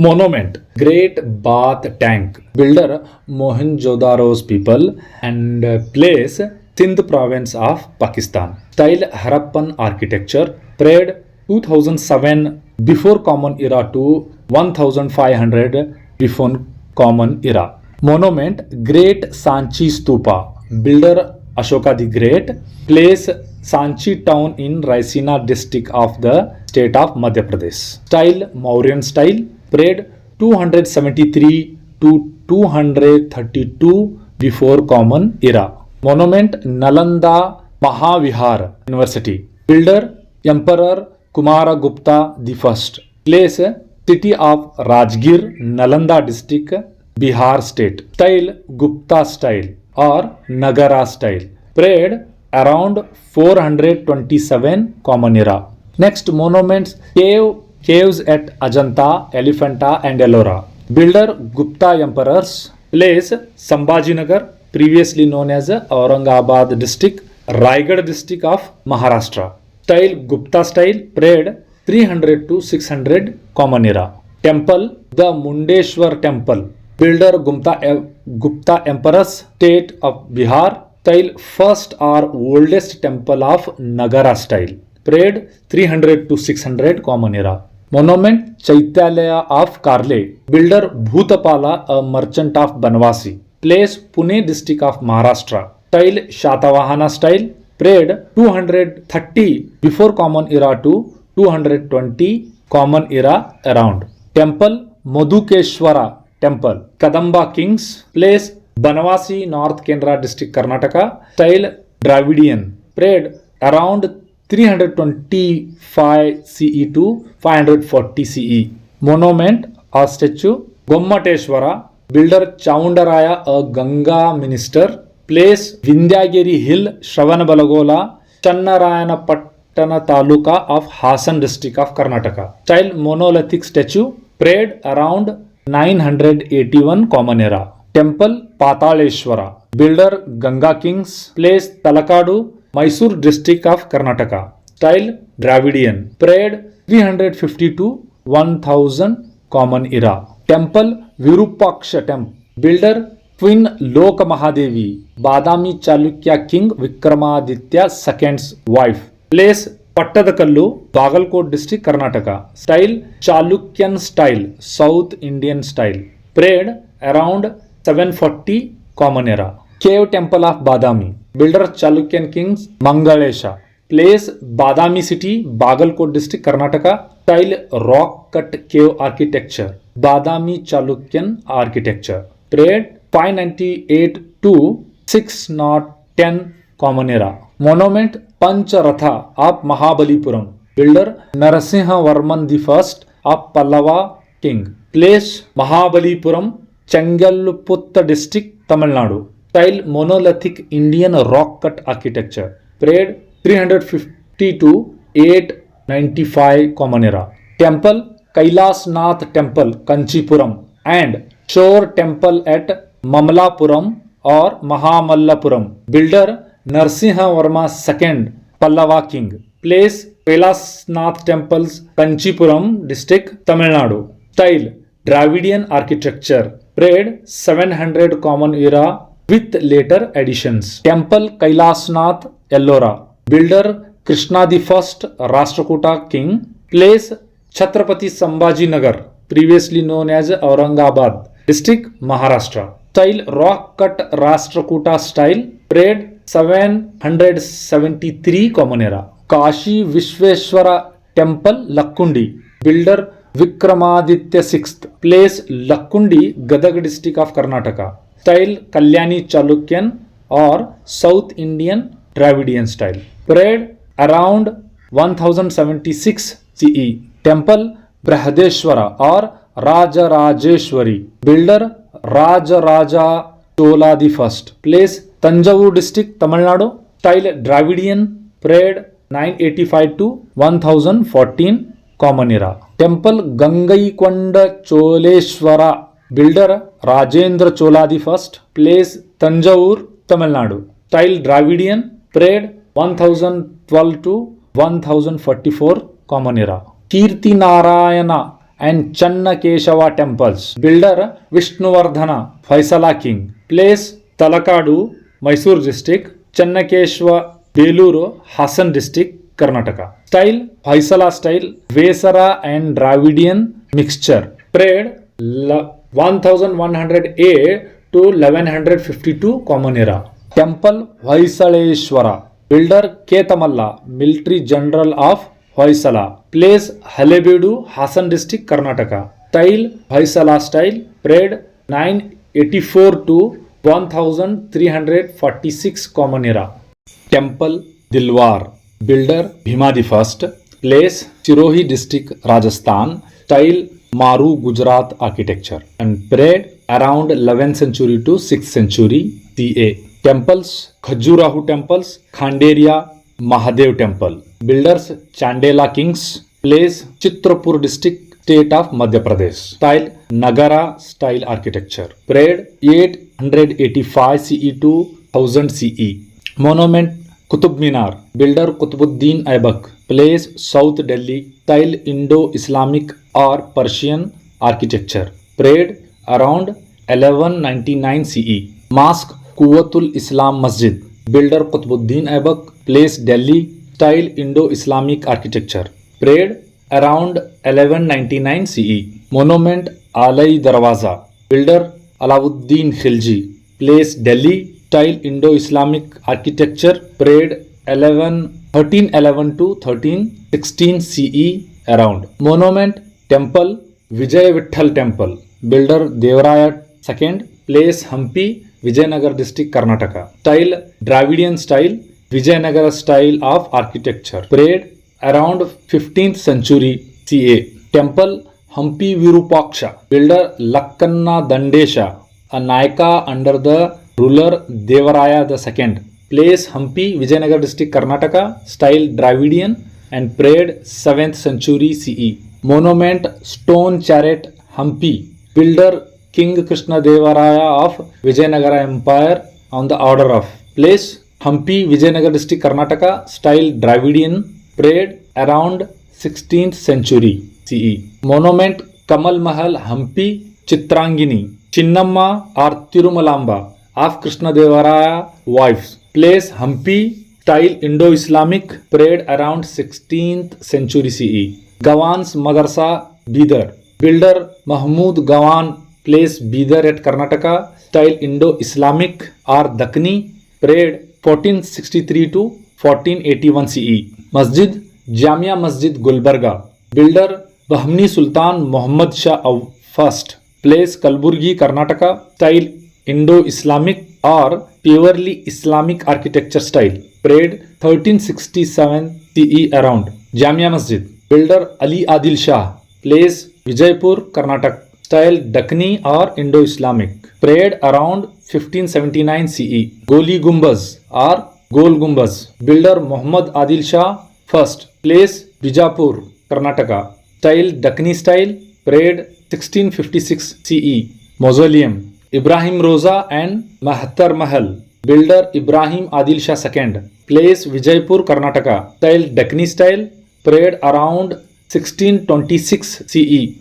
Monument, Great Bath Tank, builder Mohenjo-daro's people and place Sindh province of Pakistan. Style Harappan architecture, period 2007 before Common Era to 1500 before Common Era. Monument, Great Sanchi Stupa, builder Ashoka the Great, place Sanchi town in Raisina district of the state of Madhya Pradesh. Style Mauryan style, period 273 to 232 before Common Era. Monument, Nalanda Mahavihar University, builder Emperor Kumaragupta I, place city of Rajgir, Nalanda district, Bihar state. Style Gupta style or Nagara style, period around 427 Common Era. Next, monuments, caves at Ajanta, Elephanta and Ellora, builder Gupta emperors, place Sambhajinagar, previously known as Aurangabad district, Raigad district of Maharashtra. Style Gupta style, period 300 to 600 Common Era. Temple, the Mundeshwar temple, builder Gupta emperors, state of Bihar. Style first or oldest temple of Nagara style, period 300 to 600 Common Era. Monument, Chaityalaya of Karle, builder Bhutapala, a merchant of Banvasi, place Pune district of Maharashtra. Style Shatavahana style, period 230 before Common Era to 220 Common Era around. Temple Madhukeshwara temple, Kadamba kings, place Banavasi, North Kendra district, Karnataka. Style Dravidian, period around 325 CE to 540 CE. Monument or statue Gommateshwara, builder Chaundaraya, a Ganga minister, place Vindhyagiri Hill, Shravanabalagola, Channarayana Pattana Taluka of Hassan district of Karnataka. Style monolithic statue, period around 981 Common Era. Temple Pataleshwara, builder Ganga kings, place Talakadu, Mysore district of Karnataka. Style Dravidian, period 350 to 1000 Common Era. Temple Virupaksha temple, builder Twin Loka Mahadevi, Badami Chalukya king Vikramaditya II's wife, place Pattadakallu, Bagalkot district, Karnataka. Style Chalukyan style, South Indian style, period around 740 Common Era. Cave temple of Badami, builder Chalukyan kings Mangalesha, place Badami city, Bagalkot district, Karnataka. Style rock cut cave architecture, Badami Chalukyan architecture, period 598 to 610 Common Era. Monument Pancharatha of Mahabalipuram, builder Narasimha Varman I of Pallava king, place Mahabalipuram, Chengalputta district, Tamil Nadu. Style monolithic Indian rock cut architecture, period 350 to 895 Common Era. Temple Kailasnath temple, Kanchipuram, and Shore temple at Mamlapuram or Mahamallapuram, builder Narasimha Varma II, Pallava king, place Kailasnath temples, Kanchipuram district, Tamil Nadu. Style Dravidian architecture, period 700 Common Era with later additions. Temple Kailasnath, Ellora, builder Krishna the First, Rashtrakuta king, place Chhatrapati Sambhaji Nagar, previously known as Aurangabad district, Maharashtra. Style rock cut Rashtrakuta style, period 773 Common Era. Kashi Vishveshwara temple, Lakkundi, builder Vikramaditya VI, place Lakkundi, Gadag district of Karnataka. Style Kalyani Chalukyan or South Indian Dravidian style, period around 1076 CE. Temple Brihadeshwara or Rajarajeshwari, builder Rajaraja Chola I, place Tanjavur district, Tamil Nadu. Style Dravidian, period 985 to 1014 Common Era. Temple Gangaikonda Choleshwara, builder Rajendra Chola I, place Tanjavur, Tamil Nadu. Style Dravidian, period 1012 to 1044 Common Era. Kirti Narayana and Channakeshava temples. Builder Vishnuvardhana, Faisala king. Place Talakadu, Mysore district. Channakeshava, Beluru, Hassan district, Karnataka. Style Faisala style, Vesara and Dravidian mixture. Period 1100 to 1152 Common Era. Temple Hoysaleshwara. Builder Ketamalla, military general of Hoysala. Place Halebedu, Hassan district, Karnataka. Style Hoysala style. Period 984 to 1346 Common Era. Temple Dilwar. Builder Bhima the First. Place Sirohi district, Rajasthan. Style Maru Gujarat architecture. And period around 11th century to 6th century CA. Temples Khajuraho temples, Khanderia Mahadev temple. Builders Chandela kings. Place Chitrapur district, state of Madhya Pradesh. Style Nagara style architecture. Period 885 CE to 1000 CE. Monument Qutub Minar. Builder Qutbuddin Aibak. Place South Delhi. Style Indo-Islamic or Persian architecture. Period around 1199 CE. Mosque Quwwatul Islam Masjid. Builder Qutbuddin Aibak. Place Delhi. Style Indo-Islamic architecture. Period around 1199 CE. Monument Alai Darwaza. Builder Alauddin Khilji. Place Delhi. Style Indo-Islamic architecture. Period 1311 to 1316 CE around. Monument Temple Vijay Vitthal Temple. Builder Devaraya II. Place Hampi, Vijayanagar district, Karnataka. Style Dravidian style, Vijayanagara style of architecture. Period around 15th century CA. Temple Hampi Virupaksha. Builder Lakkanna Dandesha, a Nayaka under the ruler Devaraya II. Place Hampi, Vijayanagar district, Karnataka. Style Dravidian and period 7th century CE. Monument Stone Chariot Hampi. Builder King Krishna Devaraya of Vijayanagara Empire on the order of. Place Hampi, Vijayanagar district, Karnataka. Style Dravidian. Period around 16th century CE. Monument Kamal Mahal Hampi Chitrangini. Chinnamma or Tirumalamba of Krishna Devaraya wives. Place Hampi. Style Indo-Islamic. Period around 16th century CE. Gawan's Madarsa Bidar. Builder Mahmud Gawan. Place Bidar at Karnataka. Style Indo-Islamic or Dakhni. Period 1463 to 1481 CE. Masjid Jamia Masjid Gulbarga. Builder Bahmani Sultan Muhammad Shah First. Place Kalburgi, Karnataka. Style Indo-Islamic or purely Islamic architecture style. Period 1367 CE around. Jamia Masjid. Builder Ali Adil Shah. Place Vijaypur, Karnataka. Style Dakhni or Indo-Islamic. Period around 1579 CE. Goli Gumbaz or Gol Gumbaz. Builder Muhammad Adil Shah First. Place Bijapur, Karnataka. Style Dakhni style. Period 1656 CE. Mausoleum Ibrahim Roza and Mahatar Mahal. Builder Ibrahim Adil Shah II. Place Vijaypur, Karnataka. Style Dakhni style. Period around 1626 CE.